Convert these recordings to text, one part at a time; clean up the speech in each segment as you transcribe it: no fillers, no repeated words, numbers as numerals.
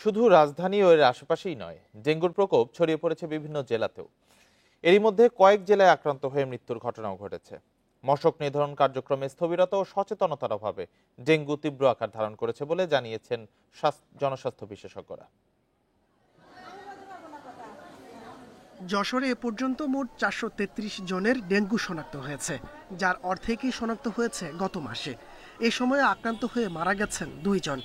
শুধু রাজধানী ও এর আশেপাশেই নয়, ডেঙ্গুর প্রকোপ ছড়িয়ে পড়েছে বিভিন্ন জেলাতেও। এরই মধ্যে কয়েক জেলায় আক্রান্ত হয়ে মৃত্যুর ঘটনাও ঘটেছে। মশক নিধন কার্যক্রমে স্থবিরতা ও সচেতনতার অভাবে ডেঙ্গু তীব্র আকার ধারণ করেছে বলে জানিয়েছেন জনস্বাস্থ্য বিশেষজ্ঞরা। যশোরে এ পর্যন্ত মোট ৪৩৩ জনের ডেঙ্গু শনাক্ত হয়েছে, যার অর্ধেকই শনাক্ত হয়েছে গত মাসে। এ সময়ে আক্রান্ত হয়ে মারা গেছেন ২ জন।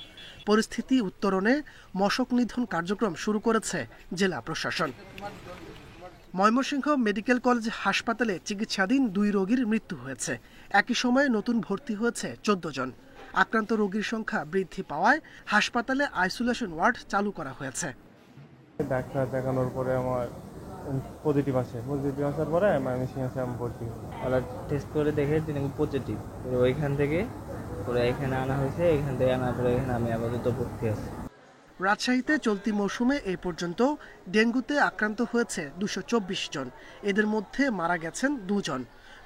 পরিস্থিতি উত্তরণে মশক নিধন কার্যক্রম শুরু করেছে জেলা প্রশাসন। ময়মনসিংহ মেডিকেল কলেজ হাসপাতালে চিকিৎসাধীন ২ রোগীর মৃত্যু হয়েছে। একই সময়ে নতুন ভর্তি হয়েছে ১৪ জন। আক্রান্ত রোগীর সংখ্যা বৃদ্ধি পাওয়ায় হাসপাতালে আইসোলেশন ওয়ার্ড চালু করা হয়েছে। ডাক্তার দেখানোর পরে আমার পজিটিভ আসার পরে আমি ভর্তি হই। ওরা টেস্ট করে দেখে ডেঙ্গু পজিটিভ, ওইখান থেকে এখানে আনা হয়েছে। এখান থেকে আনার পরে এখানে আমি আপাতত ভর্তি আছি। রাজশাহীতে চলতি মৌসুমে এই পর্যন্ত ডেঙ্গুতে আক্রান্ত হয়েছে ২২৪ জন। এদের মধ্যে মারা গেছেন ২ জন।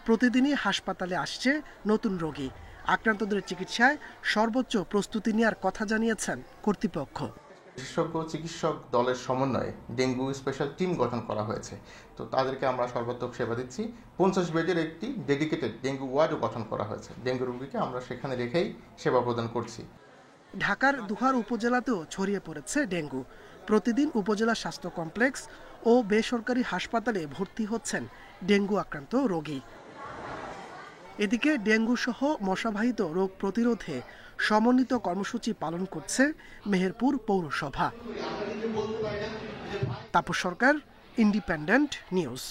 প্রতিদিনই হাসপাতালে আসছে নতুন রোগী। আক্রান্তদের চিকিৎসায় সর্বোচ্চ প্রস্তুতি নেওয়ার কথা জানিয়েছেন কর্তৃপক্ষ। বিশেষজ্ঞ চিকিৎসক দলের সমন্বয়ে ডেঙ্গু স্পেশাল টিম গঠন করা হয়েছে। তো তাদেরকে আমরা সর্বাত্মক সেবা দিচ্ছি। ৫০ বেডের একটি ডেডিকেটেড ডেঙ্গু ওয়ার্ডও গঠন করা হয়েছে। ডেঙ্গু রোগীকে আমরা সেখানে রেখেই সেবা প্রদান করছি। ঢাকার দুহার উপজেলাতেও ছড়িয়ে পড়েছে ডেঙ্গু। প্রতিদিন উপজেলা স্বাস্থ্য কমপ্লেক্স ও বেসরকারি হাসপাতালে ভর্তি হচ্ছেন ডেঙ্গু আক্রান্ত রোগী। এদিকে ডেঙ্গু সহ মশাবাহিত রোগ প্রতিরোধে সমন্বিত কর্মসূচি পালন করছে মেহেরপুর পৌরসভা। তাপস সরকার, ইন্ডিপেন্ডেন্ট নিউজ।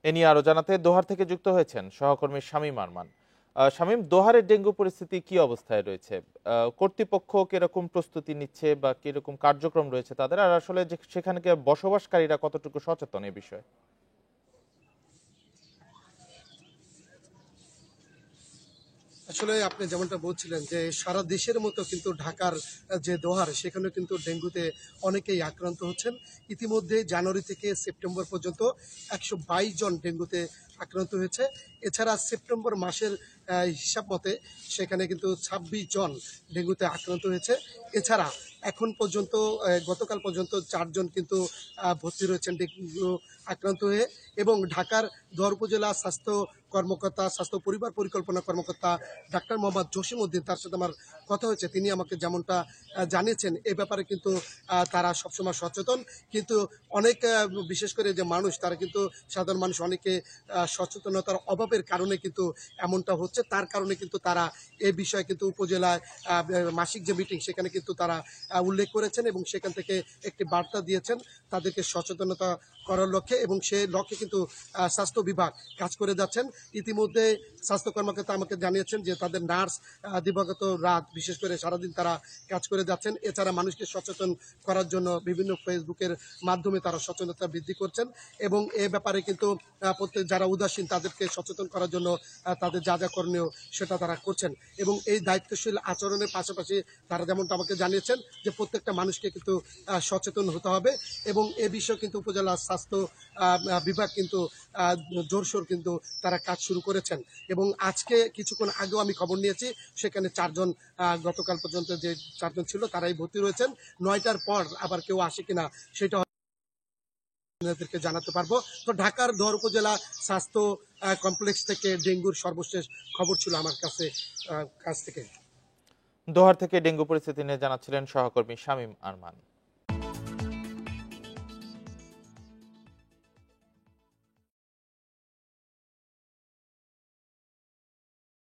এ নিয়ে আরো জানাতে দোহার থেকে যুক্ত হয়েছেন সহকর্মী শামীম আরমান। শামীম, দোহারের ডেঙ্গু পরিস্থিতি কি অবস্থায় রয়েছে? কর্তৃপক্ষ কিরকম প্রস্তুতি নিচ্ছে বা কিরকম কার্যক্রম রয়েছে তাদের, আর আসলে সেখানে বসবাসকারীরা কতটুকু সচেতন এই বিষয়ে? আসলে আপনি যেমনটা বলছিলেন যে সারা দেশের মতো কিন্তু ঢাকার যে দোহার, সেখানে কিন্তু ডেঙ্গুতে অনেকেই আক্রান্ত হচ্ছেন। ইতিমধ্যে জানুয়ারি থেকে সেপ্টেম্বর পর্যন্ত ১২২ জন ডেঙ্গুতে আক্রান্ত হয়েছে। এছাড়া সেপ্টেম্বর মাসের হিসাব মতে সেখানে কিন্তু ২৬ জন ডেঙ্গুতে আক্রান্ত হয়েছে। এছাড়া এখন পর্যন্ত গতকাল পর্যন্ত ৪ জন কিন্তু ভর্তি রয়েছেন ডেঙ্গু আক্রান্ত হয়ে। এবং ঢাকার দোহার উপজেলা স্বাস্থ্য কর্মকর্তা, স্বাস্থ্য পরিবার পরিকল্পনা কর্মকর্তা ডাক্তার মোহাম্মদ জসিম উদ্দিন, তার সাথে আমার কথা হয়েছে। তিনি আমাকে যেমনটা জানিয়েছেন, এ ব্যাপারে কিন্তু তারা সবসময় সচেতন। কিন্তু অনেক বিশেষ করে যে মানুষ, তারা কিন্তু সাধারণ মানুষ অনেকে সচেতনতার অভাবের কারণে কিন্তু এমনটা হচ্ছে। তার কারণে কিন্তু তারা এ বিষয়ে কিন্তু উপজেলায় মাসিক যে মিটিং, সেখানে কিন্তু তারা উল্লেখ করেছেন এবং সেখান থেকে একটি বার্তা দিয়েছেন তাদেরকে সচেতনতা করার লক্ষ্যে। এবং সেই লক্ষ্যে কিন্তু স্বাস্থ্য বিভাগ কাজ করে যাচ্ছেন। ইতিমধ্যে স্বাস্থ্য কর্মকর্তা আমাকে জানিয়েছেন যে তাদের নার্স দিবাগত রাত, বিশেষ করে সারাদিন তারা কাজ করে যাচ্ছেন। এছাড়া মানুষকে সচেতন করার জন্য বিভিন্ন ফেসবুকের মাধ্যমে তারা সচেতনতা বৃদ্ধি করছেন। এবং এ ব্যাপারে কিন্তু প্রত্যেক যারা উদাসীন তাদেরকে সচেতন করার জন্য তাদের যা যা করণীয় সেটা তারা করছেন। এবং এই দায়িত্বশীল আচরণের পাশাপাশি তারা যেমনটা আমাকে জানিয়েছেন যে প্রত্যেকটা মানুষকে কিন্তু সচেতন হতে হবে। এবং এ বিষয়ে কিন্তু উপজেলা স্বাস্থ্য বিভাগ কিন্তু জোরসোর কিন্তু তারা কাজ শুরু করেছেন। এবং আজকে কিছুক্ষণ আগেও আমি খবর নিয়েছি, সেখানে ৪ জন গতকাল পর্যন্ত যে ৪ জন ছিল তারাই ভর্তি রয়েছেন। ৯টার পর আবার কেউ আসে কিনা সেটা আপনাদেরকে জানাতে পারবো। তো ঢাকার দোহার উপজেলা স্বাস্থ্য কমপ্লেক্স থেকে ডেঙ্গুর সর্বশেষ খবর ছিল আমার কাছ থেকে। দোহার থেকে ডেঙ্গু পরিস্থিতি নিয়ে জানাচ্ছিলেন সহকর্মী শামীম আরমান।